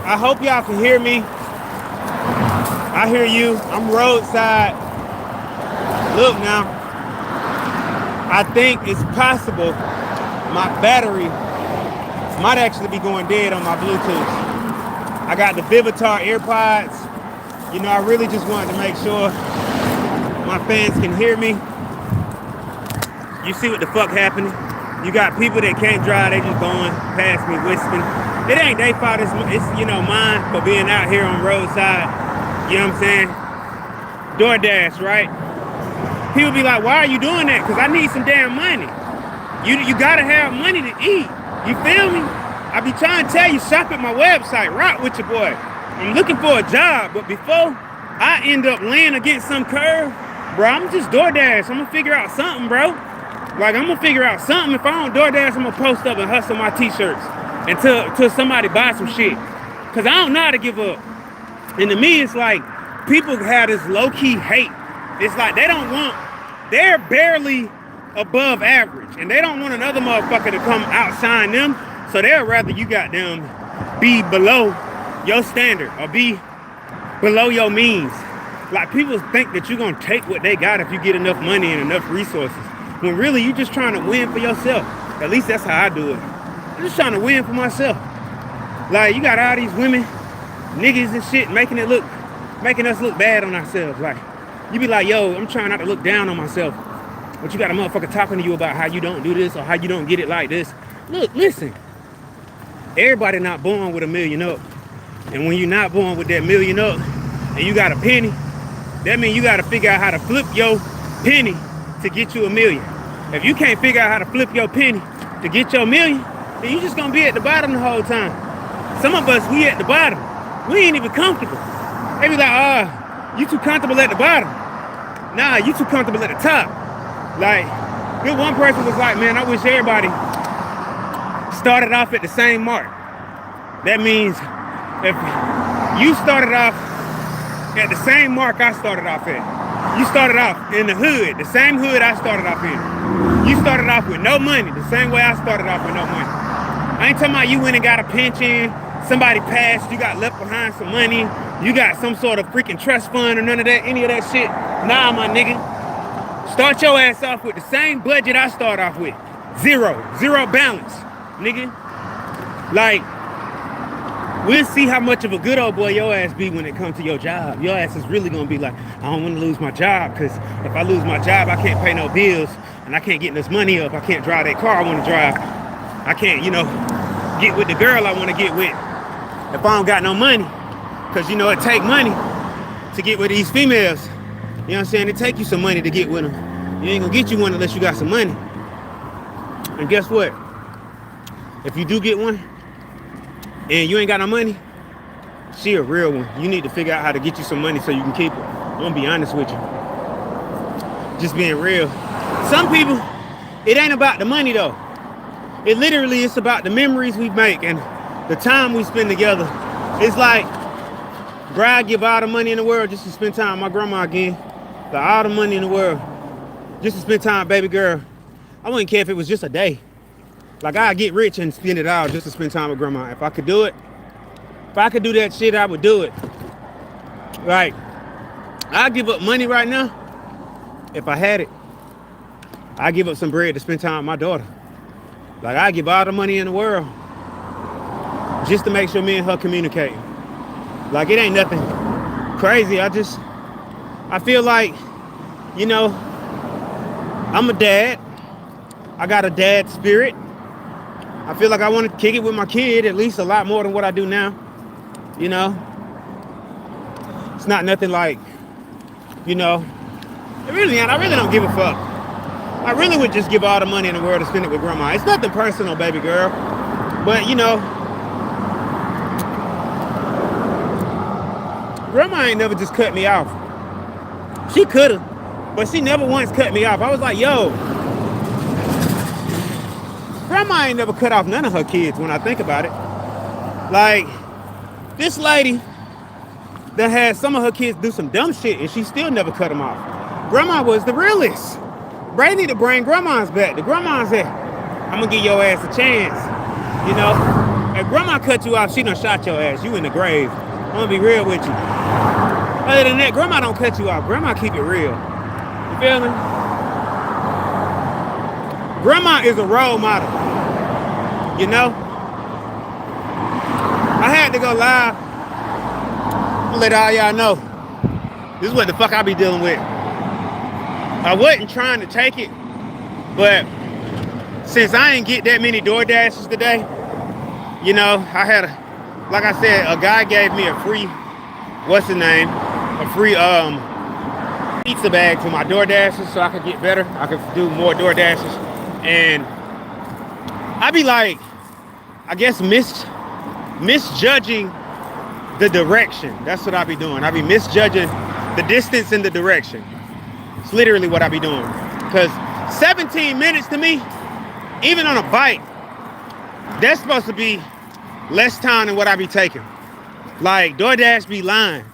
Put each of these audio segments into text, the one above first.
I hope y'all can hear me. I hear you. I'm roadside. Look now. I think it's possible my battery might actually be going dead on my Bluetooth. I got the Vivitar AirPods. You know, I really just wanted to make sure my fans can hear me. You see what the fuck happening? You got people that can't drive, they just going past me whispering. It ain't their fault, it's mine for being out here on roadside. You know what I'm saying? DoorDash, right? People be like, why are you doing that? Because I need some damn money. You gotta have money to eat. You feel me? I be trying to tell you, shop at my website, rock with your boy. I'm looking for a job, but before I end up laying against some curve, bro, I'm just DoorDash. I'm gonna figure out something, bro. Like, I'm gonna figure out something. If I don't DoorDash, I'm gonna post up and hustle my t-shirts until somebody buys some shit. Cause I don't know how to give up. And to me, it's like people have this low-key hate. It's like they're barely above average, and they don't want another motherfucker to come outshine them. So they'd rather you got them be below your standard or be below your means. Like, people think that you're gonna take what they got if you get enough money and enough resources. When really you just trying to win for yourself. At least that's how I do it. I'm just trying to win for myself. Like, you got all these women, niggas and shit making us look bad on ourselves. Like, you be like, yo, I'm trying not to look down on myself. But you got a motherfucker talking to you about how you don't do this or how you don't get it like this. Look, listen. Everybody not born with $1 million up. And when you're not born with that $1 million up and you got a penny, that means you got to figure out how to flip your penny to get you $1 million. If you can't figure out how to flip your penny to get your $1 million, then you just gonna be at the bottom the whole time. Some of us, we at the bottom. We ain't even comfortable. They be like, you too comfortable at the bottom. Nah, you too comfortable at the top. Like, this one person was like, man, I wish everybody started off at the same mark. That means if you started off at the same mark I started off at, you started off in the hood, the same hood I started off in. You started off with no money, the same way I started off with no money. I ain't talking about you went and got a pension, somebody passed, you got left behind some money, you got some sort of freaking trust fund or none of that, any of that shit. Nah, my nigga. Start your ass off with the same budget I start off with. Zero balance, nigga. Like, we'll see how much of a good old boy your ass be when it comes to your job. Your ass is really gonna be like, I don't wanna lose my job, because if I lose my job, I can't pay no bills, and I can't get this money up. I can't drive that car I wanna drive. I can't, get with the girl I wanna get with if I don't got no money. Because, it take money to get with these females. You know what I'm saying? It take you some money to get with them. You ain't gonna get you one unless you got some money. And guess what? If you do get one, and you ain't got no money, she a real one. You need to figure out how to get you some money so you can keep it. I'm gonna be honest with you. Just being real. Some people, it ain't about the money though. It literally is about the memories we make and the time we spend together. It's like, bro, I give all the money in the world just to spend time with my grandma again. Like, all the money in the world just to spend time with baby girl. I wouldn't care if it was just a day. Like, I'd get rich and spend it all just to spend time with grandma. If I could do it, if I could do that shit, I would do it. Like, I'd give up money right now if I had it. I'd give up some bread to spend time with my daughter. Like, I'd give all the money in the world just to make sure me and her communicate. Like, it ain't nothing crazy. I feel like, I'm a dad. I got a dad spirit. I feel like I want to kick it with my kid at least a lot more than what I do now. It's not nothing like, I really don't give a fuck. I really would just give all the money in the world to spend it with grandma. It's nothing personal, baby girl. But, grandma ain't never just cut me off. She could've, but she never once cut me off. I was like, yo, grandma ain't never cut off none of her kids when I think about it. Like, this lady that had some of her kids do some dumb shit and she still never cut them off. Grandma was the realest. Bray need to bring grandmas back. The grandmas said, I'm gonna give your ass a chance. If grandma cut you off, she done shot your ass. You in the grave. I'm gonna be real with you. Other than that, grandma don't cut you off. Grandma keep it real. You feel me? Grandma is a role model. You know? I had to go live to let all y'all know. This is what the fuck I be dealing with. I wasn't trying to take it, but since I ain't get that many DoorDashes today, you know, I had like I said, a guy gave me a free, what's the name? A free pizza bag for my DoorDashes so I could get better. I could do more DoorDashes. And I be like, I guess misjudging the direction. That's what I be doing. I be misjudging the distance and the direction. It's literally what I be doing. Because 17 minutes to me, even on a bike, that's supposed to be less time than what I be taking. Like DoorDash be lying.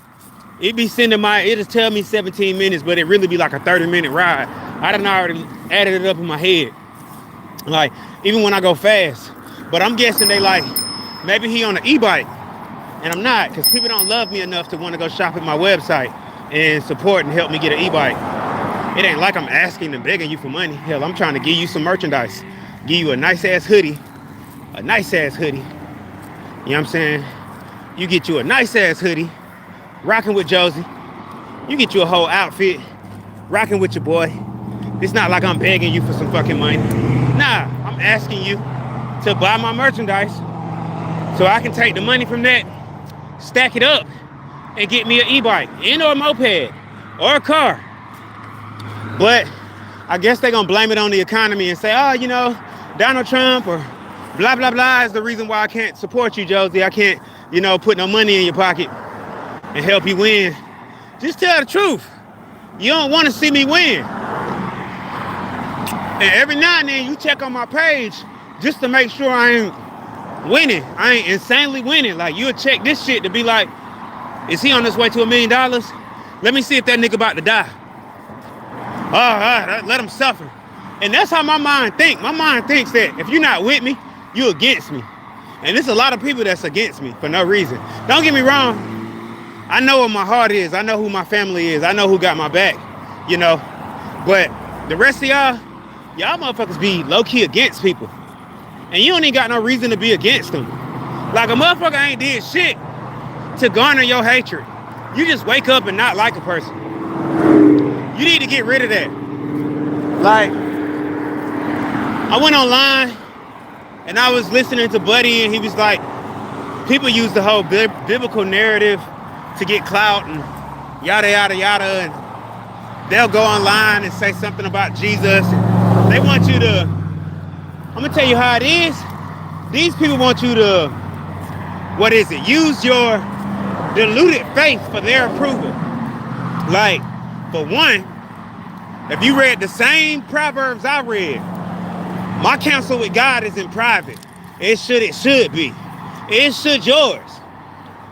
It be sending it'll tell me 17 minutes, but it really be like a 30-minute ride. I done already added it up in my head. Like, even when I go fast. But I'm guessing they like, maybe he on an e-bike. And I'm not, because people don't love me enough to want to go shop at my website and support and help me get an e-bike. It ain't like I'm asking and begging you for money. Hell, I'm trying to give you some merchandise. Give you a nice-ass hoodie. A nice-ass hoodie. You know what I'm saying? You get you a nice-ass hoodie. Rocking with Josie. You get you a whole outfit. Rocking with your boy. It's not like I'm begging you for some fucking money. Nah, I'm asking you to buy my merchandise so I can take the money from that, stack it up, and get me an e-bike and or a moped or a car. But I guess they're gonna blame it on the economy and say, oh, you know, Donald Trump or blah, blah, blah is the reason why I can't support you, Josie. I can't, you know, put no money in your pocket and help you win. Just tell the truth. You don't want to see me win. And every now and then you check on my page just to make sure I ain't winning. I ain't insanely winning. Like, you'll check this shit to be like, is he on his way to $1 million? Let me see if that nigga about to die. Let him suffer. And that's how my mind thinks. My mind thinks that if you're not with me, you against me. And there's a lot of people that's against me for no reason. Don't get me wrong. I know what my heart is. I know who my family is. I know who got my back, you know. But the rest of y'all motherfuckers be low-key against people. And you don't even got no reason to be against them. Like, a motherfucker ain't did shit to garner your hatred. You just wake up and not like a person. You need to get rid of that. Like, I went online and I was listening to Buddy, and he was like, people use the whole biblical narrative to get clout and yada, yada, yada. And they'll go online and say something about Jesus. And they want you to, I'm going to tell you how it is. These people want you to, use your diluted faith for their approval. Like, for one, if you read the same Proverbs I read, my counsel with God is in private. It should be. It should yours.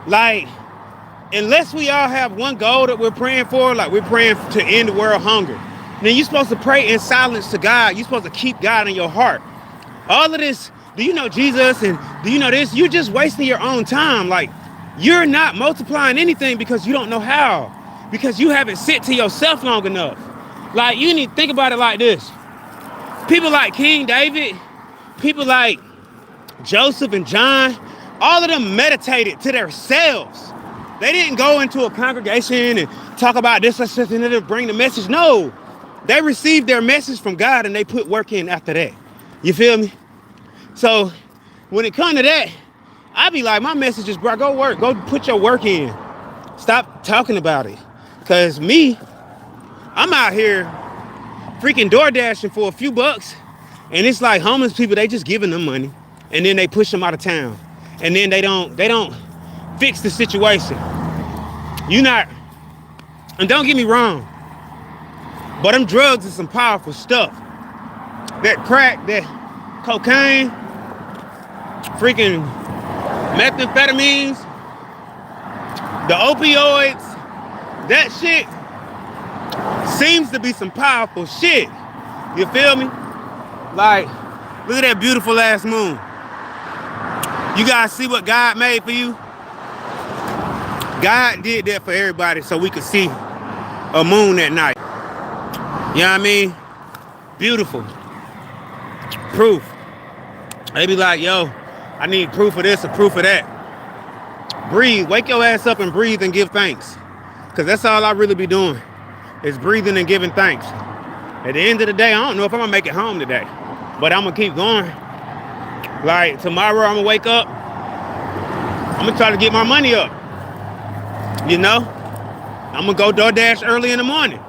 Like, unless we all have one goal that we're praying for, like we're praying to end the world hunger, then you're supposed to pray in silence to God. You're supposed to keep God in your heart. All of this, do you know Jesus and do you know this? You're just wasting your own time. Like, you're not multiplying anything because you don't know how. Because you haven't sit to yourself long enough. Like, you need to think about it like this. People like King David, people like Joseph and John, all of them meditated to themselves. They didn't go into a congregation and talk about this or something and bring the message. No, they received their message from God and they put work in after that. You feel me? So when it comes to that, I be like, my message is, bro, go work. Go put your work in. Stop talking about it. Because me, I'm out here freaking door dashing for a few bucks. And it's like homeless people, they just giving them money. And then they push them out of town. And then they don't fix the situation. And don't get me wrong, but them drugs are some powerful stuff. That crack, that cocaine, freaking methamphetamines, the opioids, that shit seems to be some powerful shit. You feel me? Like, look at that beautiful ass moon. You guys see what God made for you? God did that for everybody so we could see a moon at night. You know what I mean? Beautiful. Proof. They be like, yo, I need proof of this or proof of that. Breathe. Wake your ass up and breathe and give thanks. Because that's all I really be doing is breathing and giving thanks. At the end of the day, I don't know if I'm going to make it home today. But I'm going to keep going. Like, tomorrow I'm going to wake up. I'm going to try to get my money up. You know? I'm going to go DoorDash early in the morning.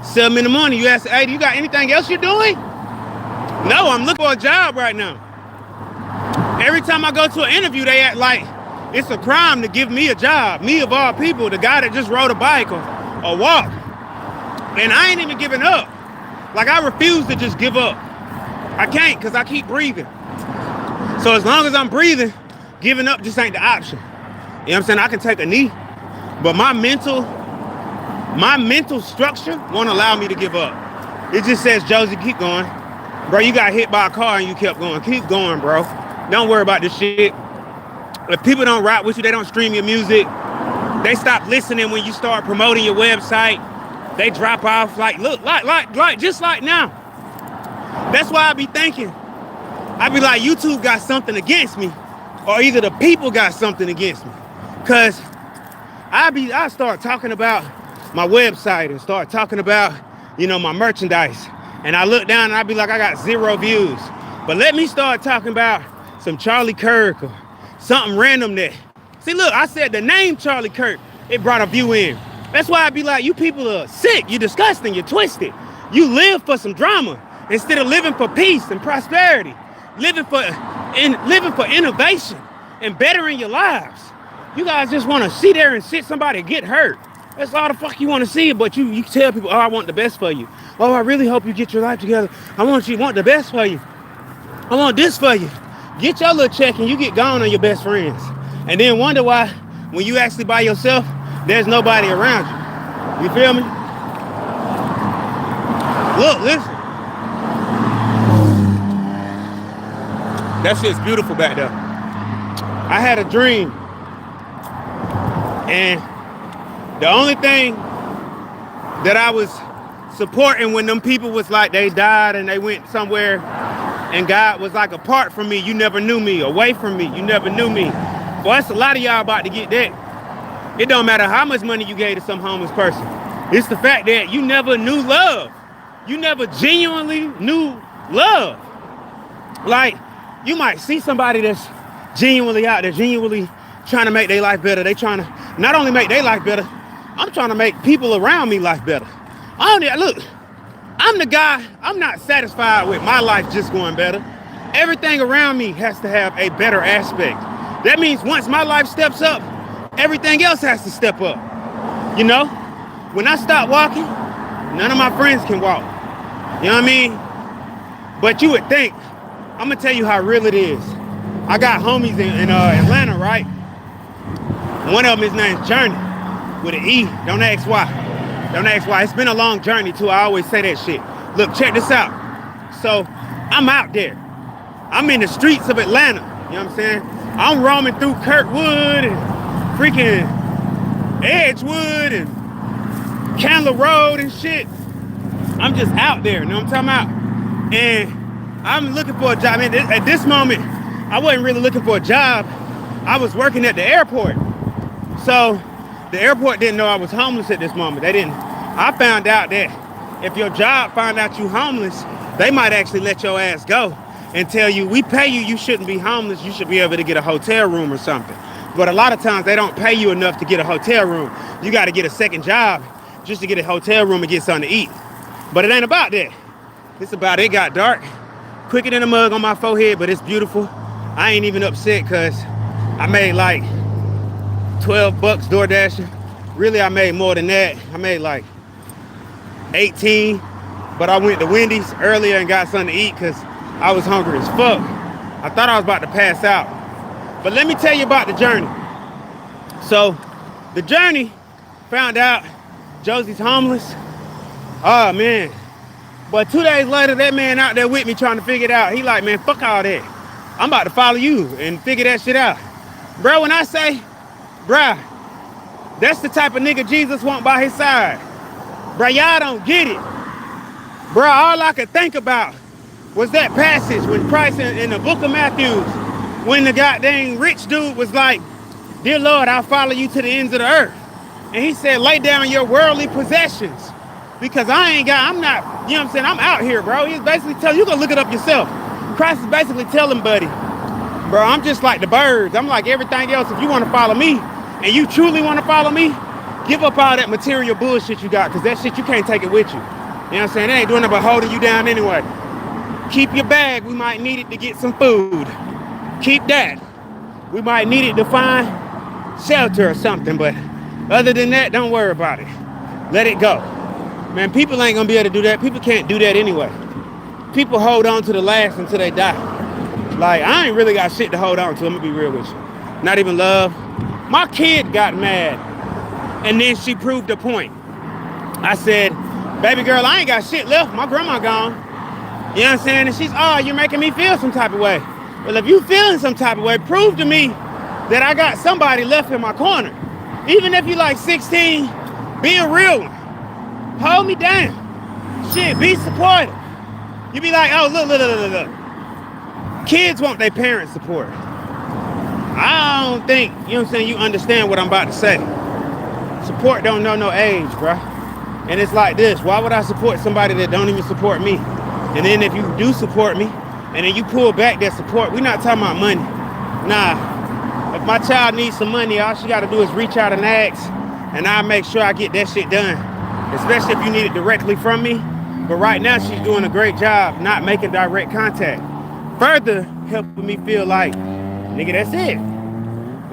7 in the morning. You ask, hey, do you got anything else you're doing? No, I'm looking for a job right now. Every time I go to an interview, they act like it's a crime to give me a job. Me of all people, the guy that just rode a bike or walk. And I ain't even giving up. Like, I refuse to just give up. I can't because I keep breathing. So as long as I'm breathing, giving up just ain't the option. You know what I'm saying? I can take a knee, but my mental structure won't allow me to give up. It just says, Josie, keep going. Bro, you got hit by a car and you kept going. Keep going, bro. Don't worry about this shit. If people don't rock with you, they don't stream your music. They stop listening when you start promoting your website. They drop off. Like, look, like, just like now. That's why I be thinking. I be like, YouTube got something against me, or either the people got something against me. Cause I start talking about my website and start talking about, you know, my merchandise. And I look down and I be like, I got 0 views. But let me start talking about some Charlie Kirk or something random that. See, look, I said the name Charlie Kirk, it brought a view in. That's why I be like, you people are sick, you're disgusting, you're twisted. You live for some drama instead of living for peace and prosperity, living for innovation and bettering your lives. You guys just want to sit there and sit somebody get hurt. That's all the fuck you want to see, but you tell people, oh, I want the best for you. Oh, I really hope you get your life together. I want the best for you. I want this for you. Get your little check and you get gone on your best friends. And then wonder why, when you actually by yourself, there's nobody around you. You feel me? Look, listen. That shit's beautiful back there. I had a dream. And the only thing that I was supporting when them people was like, they died and they went somewhere and God was like, apart from me, you never knew me. Away from me, you never knew me. Boy, that's a lot of y'all about to get that. It don't matter how much money you gave to some homeless person. It's the fact that you never knew love. You never genuinely knew love. Like, you might see somebody that's genuinely out there, genuinely trying to make their life better. They trying to not only make their life better, I'm trying to make people around me life better. Look, I'm the guy, I'm not satisfied with my life just going better. Everything around me has to have a better aspect. That means once my life steps up, everything else has to step up. You know, when I stop walking, none of my friends can walk. You know what I mean? But you would think, I'm gonna tell you how real it is. I got homies in Atlanta, right? One of them, his name's Journey, with an E. Don't ask why. Don't ask why. It's been a long journey too. I always say that shit. Look, check this out. So I'm out there. I'm in the streets of Atlanta. You know what I'm saying? I'm roaming through Kirkwood and freaking Edgewood and Candler Road and shit. I'm just out there. You know what I'm talking about? And I'm looking for a job. I mean, at this moment, I wasn't really looking for a job. I was working at the airport. So the airport didn't know I was homeless at this moment. They didn't. I found out that if your job find out you homeless, they might actually let your ass go and tell you, we pay you, you shouldn't be homeless. You should be able to get a hotel room or something. But a lot of times they don't pay you enough to get a hotel room. You got to get a second job just to get a hotel room and get something to eat. But it ain't about that. It's about it got dark, quicker than a mug on my forehead, but it's beautiful. I ain't even upset because I made like 12 bucks door dashing. Really, I made more than that. I made like 18, but I went to Wendy's earlier and got something to eat because I was hungry as fuck. I thought I was about to pass out. But let me tell you about the journey. So the journey found out Josie's homeless. Oh man. But 2 days later, that man out there with me trying to figure it out. He like, man, fuck all that. I'm about to follow you and figure that shit out. Bro, when I say, bruh, that's the type of nigga Jesus want by his side. Bruh, y'all don't get it. Bruh, all I could think about was that passage when Christ in the book of Matthew, when the goddamn rich dude was like, dear Lord, I'll follow you to the ends of the earth. And he said, lay down your worldly possessions. Because I'm not, you know what I'm saying? I'm out here, bro. He's basically telling you, can look it up yourself. Christ is basically telling buddy, bro, I'm just like the birds. I'm like everything else. If you want to follow me and you truly want to follow me, give up all that material bullshit you got, because that shit, you can't take it with you. You know what I'm saying? They ain't doing it but holding you down anyway. Keep your bag. We might need it to get some food. Keep that. We might need it to find shelter or something, but other than that, don't worry about it. Let it go. Man, people ain't gonna be able to do that. People can't do that anyway. People hold on to the last until they die. Like, I ain't really got shit to hold on to. I'm gonna be real with you. Not even love. My kid got mad, and then she proved a point. I said, baby girl, I ain't got shit left. My grandma gone. You know what I'm saying? And she's, oh, you're making me feel some type of way. Well, if you feeling some type of way, prove to me that I got somebody left in my corner. Even if you like 16, be a real one. Hold me down. Shit, be supportive. You be like, oh, look. Kids want their parents' support. I don't think, you know what I'm saying, you understand what I'm about to say. Support don't know no age, bro. And it's like this. Why would I support somebody that don't even support me? And then if you do support me, and then you pull back that support, we're not talking about money. Nah. If my child needs some money, all she got to do is reach out and ask, and I'll make sure I get that shit done. Especially if you need it directly from me. But right now, she's doing a great job not making direct contact. Further helping me feel like, nigga, that's it.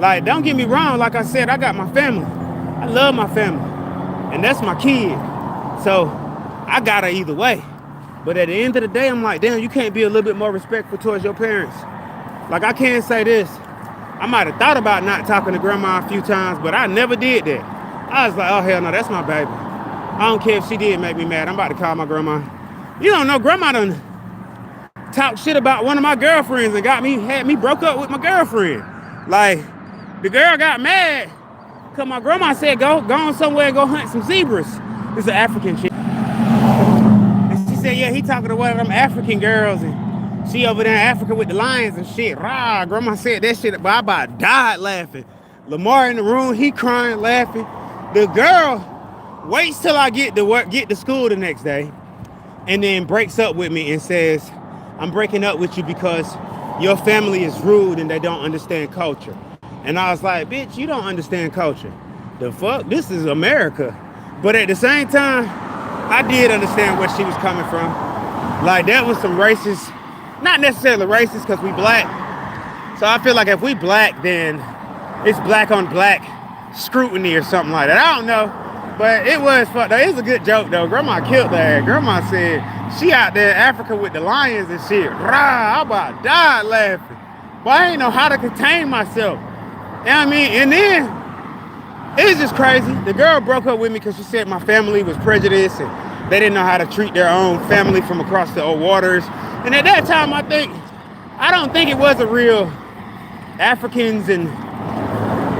Like, don't get me wrong. Like I said, I got my family. I love my family. And that's my kid. So I got her either way. But at the end of the day, I'm like, damn, you can't be a little bit more respectful towards your parents. Like, I can't say this. I might have thought about not talking to grandma a few times, but I never did that. I was like, oh, hell no, that's my baby. I don't care if she did make me mad. I'm about to call my grandma. You don't know, grandma done talked shit about one of my girlfriends and had me broke up with my girlfriend. Like, the girl got mad because my grandma said, go on somewhere and go hunt some zebras. It's an African shit. And she said, yeah, he talking to one of them African girls, and she over there in Africa with the lions and shit. Rah, grandma said that shit, but I about died laughing. Lamar in the room, he crying, laughing. The girl waits till I get to school the next day, and then breaks up with me and says, I'm breaking up with you because your family is rude and they don't understand culture. And I was like, bitch, you don't understand culture. The fuck? This is America. But at the same time, I did understand where she was coming from. Like, that was some racist, not necessarily racist because we black. So I feel like if we black, then it's black on black scrutiny or something like that. I don't know. But it was fucked up. It was a good joke, though. Grandma killed that. Grandma said she out there in Africa with the lions and shit. Rah, I about died laughing. But I ain't know how to contain myself. You know what I mean? And then, it was just crazy. The girl broke up with me because she said my family was prejudiced and they didn't know how to treat their own family from across the old waters. And at that time, I don't think it was a real Africans and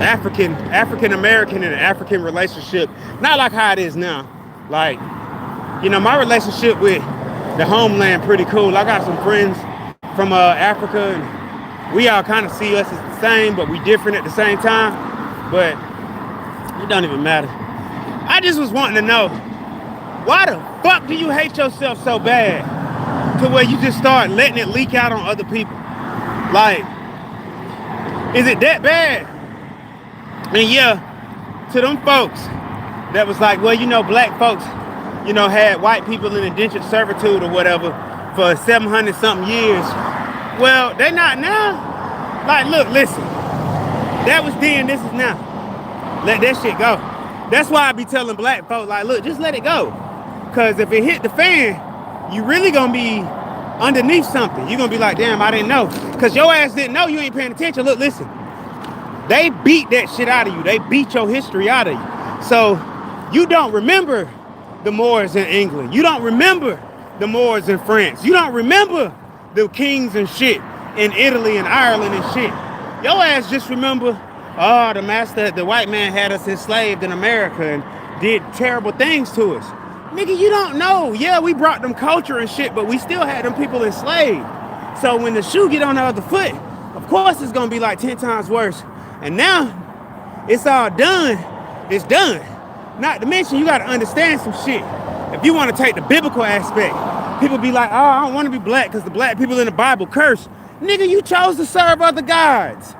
African American and African relationship. Not like how it is now. Like, you know, my relationship with the homeland pretty cool. I got some friends from Africa, and we all kind of see us as the same, but we different at the same time. But it don't even matter. I just was wanting to know, why the fuck do you hate yourself so bad to where you just start letting it leak out on other people? Like, is it that bad? And yeah, to them folks that was like, well, you know, black folks, you know, had white people in indentured servitude or whatever for 700 something years. Well, they not now. Like, look, listen, that was then, this is now. Let that shit go. That's why I be telling black folks, like, look, just let it go. Because if it hit the fan, you really gonna be underneath something. You're gonna be like, damn, I didn't know. Because your ass didn't know, you ain't paying attention. Look, listen. They beat that shit out of you. They beat your history out of you. So you don't remember the Moors in England. You don't remember the Moors in France. You don't remember the kings and shit. in Italy and Ireland and shit. Your ass just remember, oh, the white man had us enslaved in America and did terrible things to us. Nigga, you don't know. Yeah, we brought them culture and shit, but we still had them people enslaved. So when the shoe get on the other foot, of course it's gonna be like 10 times worse. And now it's all done. It's done. Not to mention, you gotta understand some shit. If you wanna take the biblical aspect, people be like, oh, I don't wanna be black because the black people in the Bible curse. Nigga, you chose to serve other gods.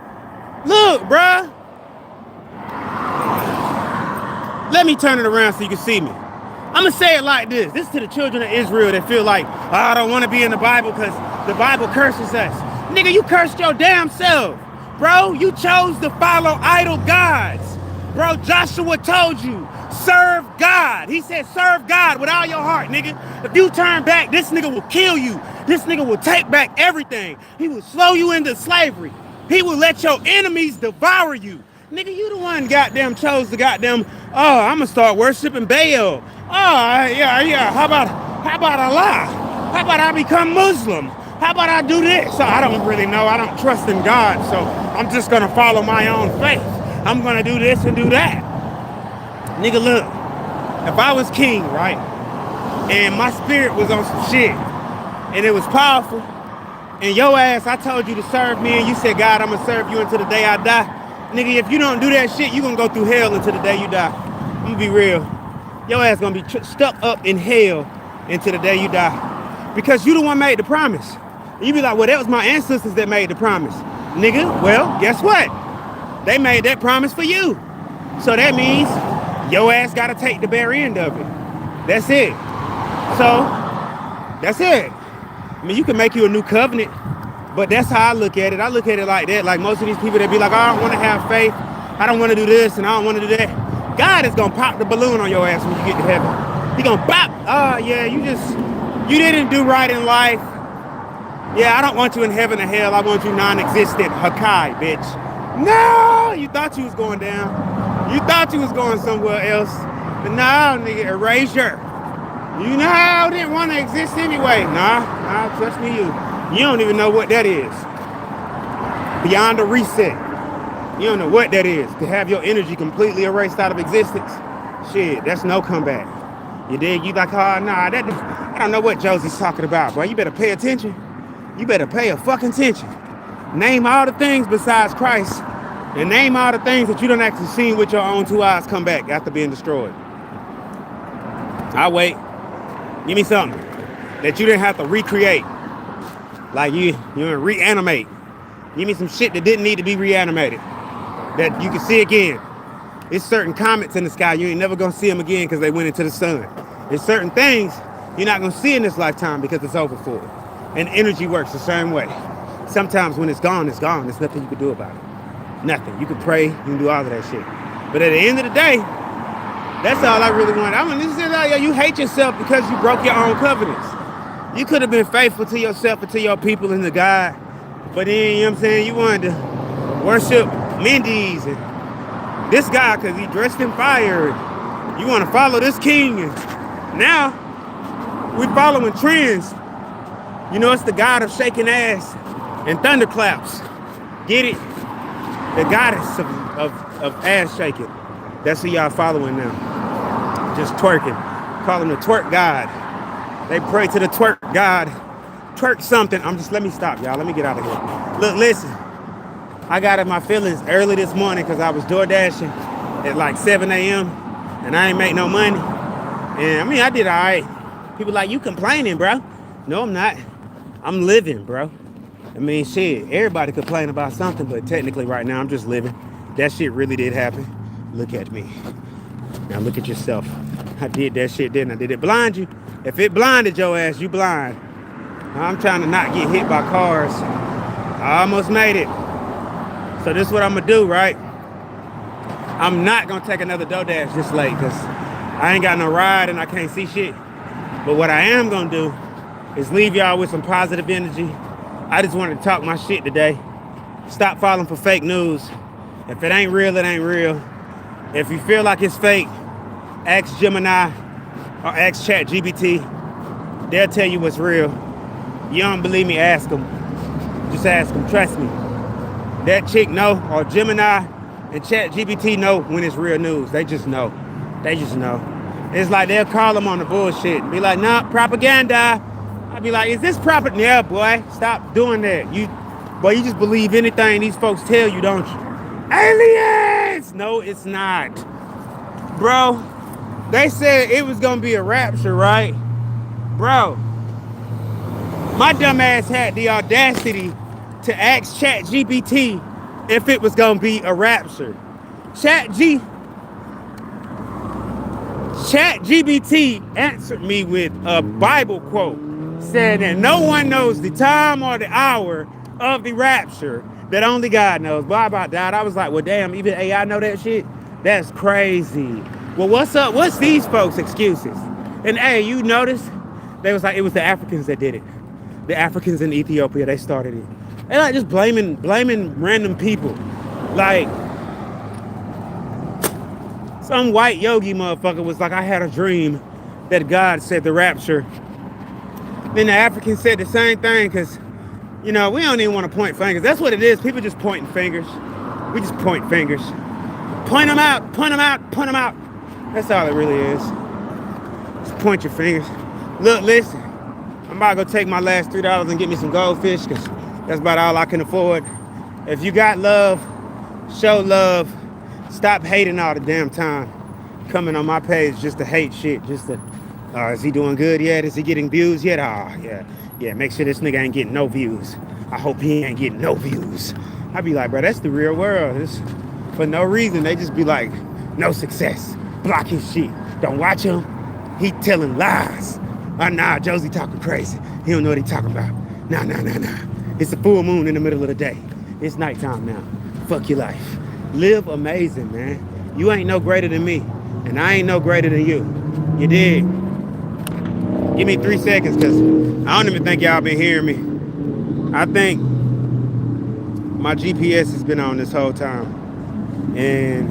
Look, bruh. Let me turn it around so you can see me. I'm gonna say it like this. This is to the children of Israel that feel like, oh, I don't want to be in the Bible because the Bible curses us. Nigga, you cursed your damn self. Bro, you chose to follow idol gods. Bro, Joshua told you, serve God. He said, serve God with all your heart, nigga. If you turn back, this nigga will kill you. This nigga will take back everything. He will slow you into slavery. He will let your enemies devour you. Nigga, you the one goddamn chose the goddamn, oh, I'm gonna start worshiping Baal. Oh, yeah. How about Allah? How about I become Muslim? How about I do this? So I don't really know. I don't trust in God, so I'm just gonna follow my own faith. I'm gonna do this and do that. Nigga, look, if I was king, right, and my spirit was on some shit, and it was powerful, and your ass, I told you to serve me, and you said, God, I'm gonna serve you until the day I die. Nigga, if you don't do that shit, you gonna go through hell until the day you die. I'm gonna be real. Your ass gonna be stuck up in hell until the day you die. Because you the one made the promise. You be like, well, that was my ancestors that made the promise. Nigga, well, guess what? They made that promise for you. So that means your ass gotta take the bare end of it. That's it. So, that's it. I mean, you can make you a new covenant, but that's how I look at it. I look at it like that. Like most of these people that be like, oh, I don't want to have faith. I don't want to do this and I don't want to do that. God is going to pop the balloon on your ass when you get to heaven. He going to pop. Oh, yeah, you didn't do right in life. Yeah, I don't want you in heaven or hell. I want you non-existent. Hakai, bitch. No, you thought you was going down. You thought you was going somewhere else. But no, nigga, erasure. You know, didn't want to exist anyway. Nah, trust me, you don't even know what that is. Beyond a reset. You don't know what that is. To have your energy completely erased out of existence. Shit, that's no comeback. You dig? You like, oh, nah, I don't know what Josie's talking about, bro. You better pay attention. You better pay a fucking attention. Name all the things besides Christ. And name all the things that you don't actually see with your own two eyes come back after being destroyed. I'll wait. Give me something that you didn't have to recreate. Like you reanimate. Give me some shit that didn't need to be reanimated. That you can see again. There's certain comets in the sky, you ain't never gonna see them again because they went into the sun. There's certain things you're not gonna see in this lifetime because it's over for it. And energy works the same way. Sometimes when it's gone, it's gone. There's nothing you can do about it. Nothing. You can pray, you can do all of that shit. But at the end of the day, that's all I really want. You hate yourself because you broke your own covenants. You could have been faithful to yourself and to your people and to God. But then, you know what I'm saying, you wanted to worship Mendes and this guy because he dressed in fire. And you want to follow this king. And now, we're following trends. You know, it's the God of shaking ass and thunderclaps. Get it? The goddess of ass shaking. That's who y'all following now. Just twerking. Call him the twerk God. They pray to the twerk God. Twerk something. Let me stop, y'all. Let me get out of here. Look, listen. I got in my feelings early this morning because I was door dashing at like 7 a.m. and I ain't make no money. And I mean, I did all right. People like, you complaining, bro. No, I'm not. I'm living, bro. I mean, shit, everybody complain about something, but technically right now I'm just living. That shit really did happen. Look at me. Now look at yourself. I did that shit, didn't I? Did it blind you? If it blinded your ass, you blind. I'm trying to not get hit by cars. I almost made it. So this is what I'm gonna do, right? I'm not gonna take another DoorDash this late because I ain't got no ride and I can't see shit. But what I am gonna do is leave y'all with some positive energy. I just wanted to talk my shit today. Stop falling for fake news. If it ain't real, it ain't real. If you feel like it's fake, ask Gemini or ask ChatGPT. They'll tell you what's real. You don't believe me, ask them. Just ask them. Trust me. That chick know, or Gemini and Chat GPT know when it's real news. They just know. They just know. It's like they'll call them on the bullshit. Be like, nah, propaganda. I'd be like, is this propaganda? Yeah, boy, stop doing that. Boy, you just believe anything these folks tell you, don't you? Aliens! No, it's not. Bro, they said it was gonna be a rapture, right? Bro, my dumb ass had the audacity to ask Chat GPT if it was gonna be a rapture. Chat G Chat GBT answered me with a Bible quote saying that no one knows the time or the hour of the rapture, that only God knows. Blah about that. I was like, well, damn, even AI know that shit? That's crazy. Well, what's up? What's these folks' excuses? And hey, you notice? They was like, it was the Africans that did it. The Africans in Ethiopia, they started it. They like just blaming random people. Like, some white yogi motherfucker was like, I had a dream that God said the rapture. Then the Africans said the same thing because, we don't even want to point fingers. That's what it is. People just pointing fingers. We just point fingers. Point them out, point them out, point them out. That's all it really is. Just point your fingers. Look, listen, I'm about to go take my last $3 and get me some goldfish because that's about all I can afford. If you got love, show love. Stop hating all the damn time. Coming on my page just to hate shit. Just to, is he doing good yet? Is he getting views yet? Yeah. Yeah, make sure this nigga ain't getting no views. I hope he ain't getting no views. I be like, bro, that's the real world. It's, for no reason, they just be like, no success. Block his shit. Don't watch him. He telling lies. Nah, Josie talking crazy. He don't know what he talking about. Nah. It's a full moon in the middle of the day. It's nighttime now. Fuck your life. Live amazing, man. You ain't no greater than me, and I ain't no greater than you. You dig? Give me 3 seconds, because I don't even think y'all been hearing me. I think my GPS has been on this whole time, and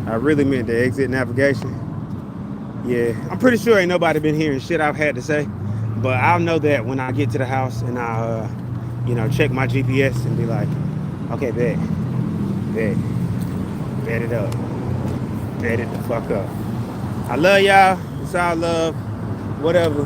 I really meant the exit navigation. Yeah, I'm pretty sure ain't nobody been hearing shit I've had to say, but I'll know that when I get to the house and I, check my GPS and be like, okay, bet it up. Bet it the fuck up. I love y'all. It's all love. Whatever.